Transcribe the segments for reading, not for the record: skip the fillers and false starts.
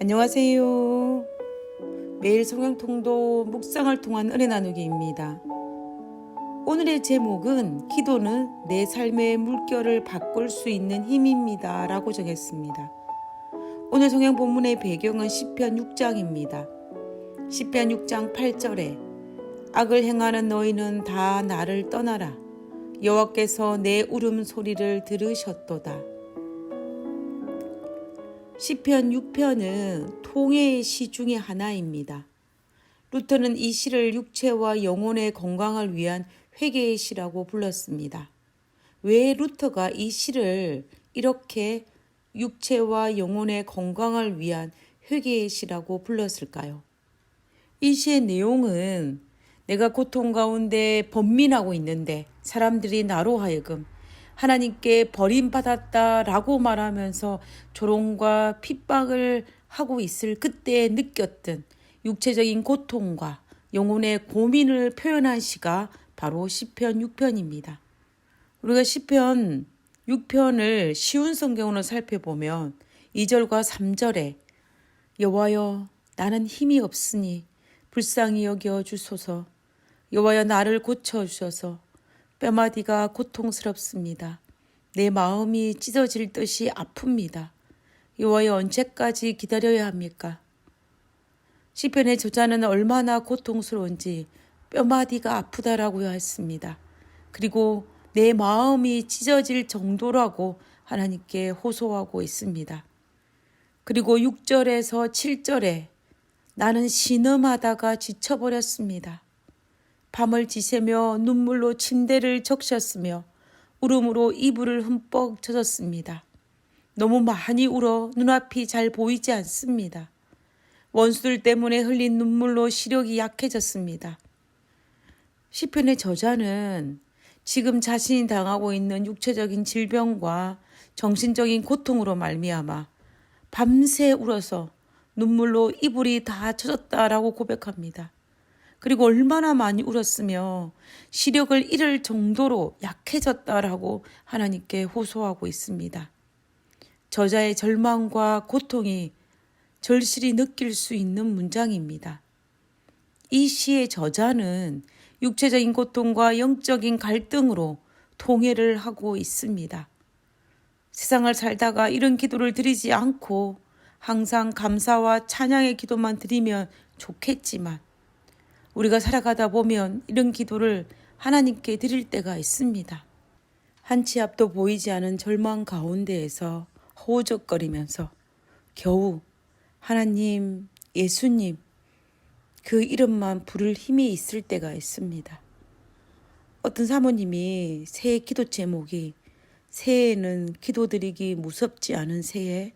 안녕하세요. 매일 성경통도 묵상을 통한 은혜 나누기입니다. 오늘의 제목은 기도는 내 삶의 물결을 바꿀 수 있는 힘입니다 라고 정했습니다. 오늘 성경 본문의 배경은 시편 6장입니다. 시편 6장 8절에 악을 행하는 너희는 다 나를 떠나라. 여호와께서 내 울음소리를 들으셨도다. 시편 6편은 통해의 시 중의 하나입니다. 루터는 이 시를 육체와 영혼의 건강을 위한 회개의 시라고 불렀습니다. 왜 루터가 이 시를 이렇게 육체와 영혼의 건강을 위한 회개의 시라고 불렀을까요? 이 시의 내용은 내가 고통 가운데 번민하고 있는데 사람들이 나로 하여금 하나님께 버림받았다라고 말하면서 조롱과 핍박을 하고 있을 그때 느꼈던 육체적인 고통과 영혼의 고민을 표현한 시가 바로 시편 6편입니다. 우리가 시편 6편을 쉬운 성경으로 살펴보면 2절과 3절에 여호와여 나는 힘이 없으니 불쌍히 여겨 주소서. 여호와여 나를 고쳐 주셔서 뼈마디가 고통스럽습니다. 내 마음이 찢어질 듯이 아픕니다. 여호와여 언제까지 기다려야 합니까? 시편의 저자는 얼마나 고통스러운지 뼈마디가 아프다라고 했습니다. 그리고 내 마음이 찢어질 정도라고 하나님께 호소하고 있습니다. 그리고 6절에서 7절에 나는 신음하다가 지쳐버렸습니다. 밤을 지새며 눈물로 침대를 적셨으며 울음으로 이불을 흠뻑 젖었습니다. 너무 많이 울어 눈앞이 잘 보이지 않습니다. 원수들 때문에 흘린 눈물로 시력이 약해졌습니다. 시편의 저자는 지금 자신이 당하고 있는 육체적인 질병과 정신적인 고통으로 말미암아 밤새 울어서 눈물로 이불이 다 젖었다라고 고백합니다. 그리고 얼마나 많이 울었으며 시력을 잃을 정도로 약해졌다라고 하나님께 호소하고 있습니다. 저자의 절망과 고통이 절실히 느낄 수 있는 문장입니다. 이 시의 저자는 육체적인 고통과 영적인 갈등으로 통회를 하고 있습니다. 세상을 살다가 이런 기도를 드리지 않고 항상 감사와 찬양의 기도만 드리면 좋겠지만 우리가 살아가다 보면 이런 기도를 하나님께 드릴 때가 있습니다. 한 치 앞도 보이지 않은 절망 가운데에서 허우적거리면서 겨우 하나님, 예수님 그 이름만 부를 힘이 있을 때가 있습니다. 어떤 사모님이 새해 기도 제목이 새해에는 기도드리기 무섭지 않은 새해,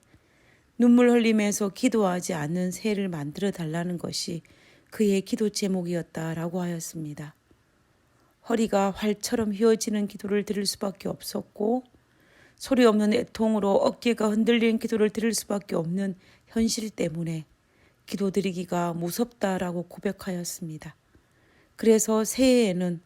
눈물 흘리면서 기도하지 않는 새해를 만들어 달라는 것이 그의 기도 제목이었다라고 하였습니다. 허리가 활처럼 휘어지는 기도를 드릴 수밖에 없었고 소리 없는 애통으로 어깨가 흔들리는 기도를 드릴 수밖에 없는 현실 때문에 기도드리기가 무섭다라고 고백하였습니다. 그래서 새해에는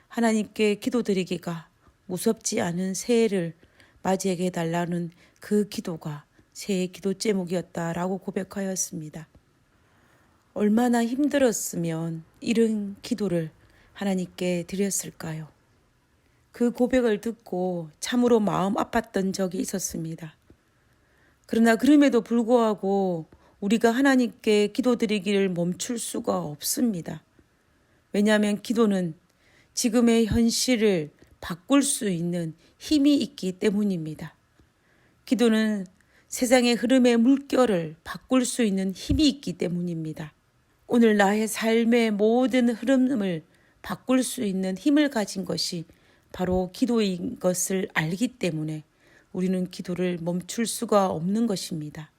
하나님께 기도드리기가 무섭지 않은 새해를 맞이하게 해달라는 그 기도가 새해 기도 제목이었다라고 고백하였습니다. 얼마나 힘들었으면 이런 기도를 하나님께 드렸을까요? 그 고백을 듣고 참으로 마음 아팠던 적이 있었습니다. 그러나 그럼에도 불구하고 우리가 하나님께 기도드리기를 멈출 수가 없습니다. 왜냐하면 기도는 지금의 현실을 바꿀 수 있는 힘이 있기 때문입니다. 기도는 세상의 흐름의 물결을 바꿀 수 있는 힘이 있기 때문입니다. 오늘 나의 삶의 모든 흐름을 바꿀 수 있는 힘을 가진 것이 바로 기도인 것을 알기 때문에 우리는 기도를 멈출 수가 없는 것입니다.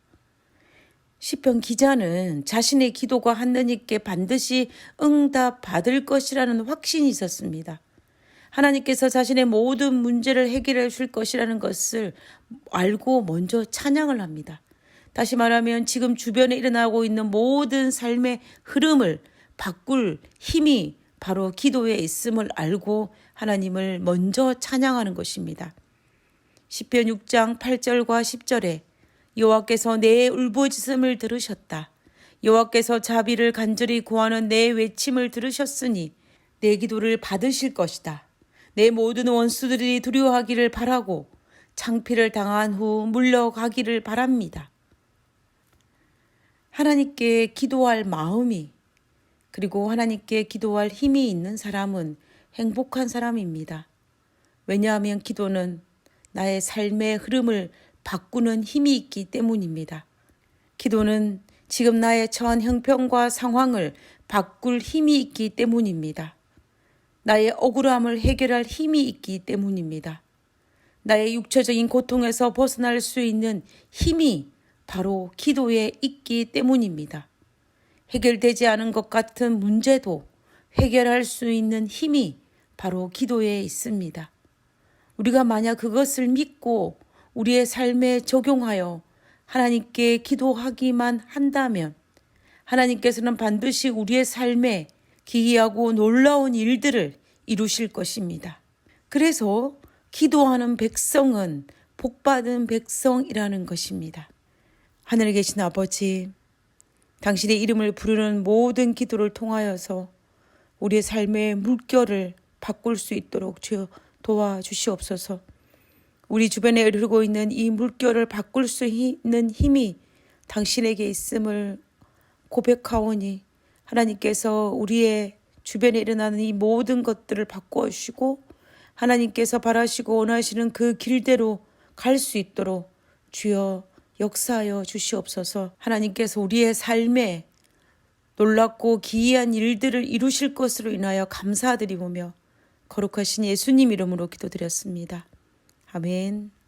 시편 기자는 자신의 기도가 하나님께 반드시 응답받을 것이라는 확신이 있었습니다. 하나님께서 자신의 모든 문제를 해결해 줄 것이라는 것을 알고 먼저 찬양을 합니다. 다시 말하면 지금 주변에 일어나고 있는 모든 삶의 흐름을 바꿀 힘이 바로 기도에 있음을 알고 하나님을 먼저 찬양하는 것입니다. 시편 6장 8절과 10절에 여호와께서 내 울부짖음을 들으셨다. 여호와께서 자비를 간절히 구하는 내 외침을 들으셨으니 내 기도를 받으실 것이다. 내 모든 원수들이 두려워하기를 바라고 창피를 당한 후 물러가기를 바랍니다. 하나님께 기도할 마음이 그리고 하나님께 기도할 힘이 있는 사람은 행복한 사람입니다. 왜냐하면 기도는 나의 삶의 흐름을 바꾸는 힘이 있기 때문입니다. 기도는 지금 나의 처한 형편과 상황을 바꿀 힘이 있기 때문입니다. 나의 억울함을 해결할 힘이 있기 때문입니다. 나의 육체적인 고통에서 벗어날 수 있는 힘이 바로 기도에 있기 때문입니다. 해결되지 않은 것 같은 문제도 해결할 수 있는 힘이 바로 기도에 있습니다. 우리가 만약 그것을 믿고 우리의 삶에 적용하여 하나님께 기도하기만 한다면 하나님께서는 반드시 우리의 삶에 기이하고 놀라운 일들을 이루실 것입니다. 그래서 기도하는 백성은 복받은 백성이라는 것입니다. 하늘에 계신 아버지, 당신의 이름을 부르는 모든 기도를 통하여서 우리의 삶의 물결을 바꿀 수 있도록 주여 도와주시옵소서. 우리 주변에 흐르고 있는 이 물결을 바꿀 수 있는 힘이 당신에게 있음을 고백하오니 하나님께서 우리의 주변에 일어나는 이 모든 것들을 바꾸어 주시고 하나님께서 바라시고 원하시는 그 길대로 갈 수 있도록 주여 역사하여 주시옵소서. 하나님께서 우리의 삶에 놀랍고 기이한 일들을 이루실 것으로 인하여 감사드리오며 거룩하신 예수님 이름으로 기도드렸습니다. 아멘.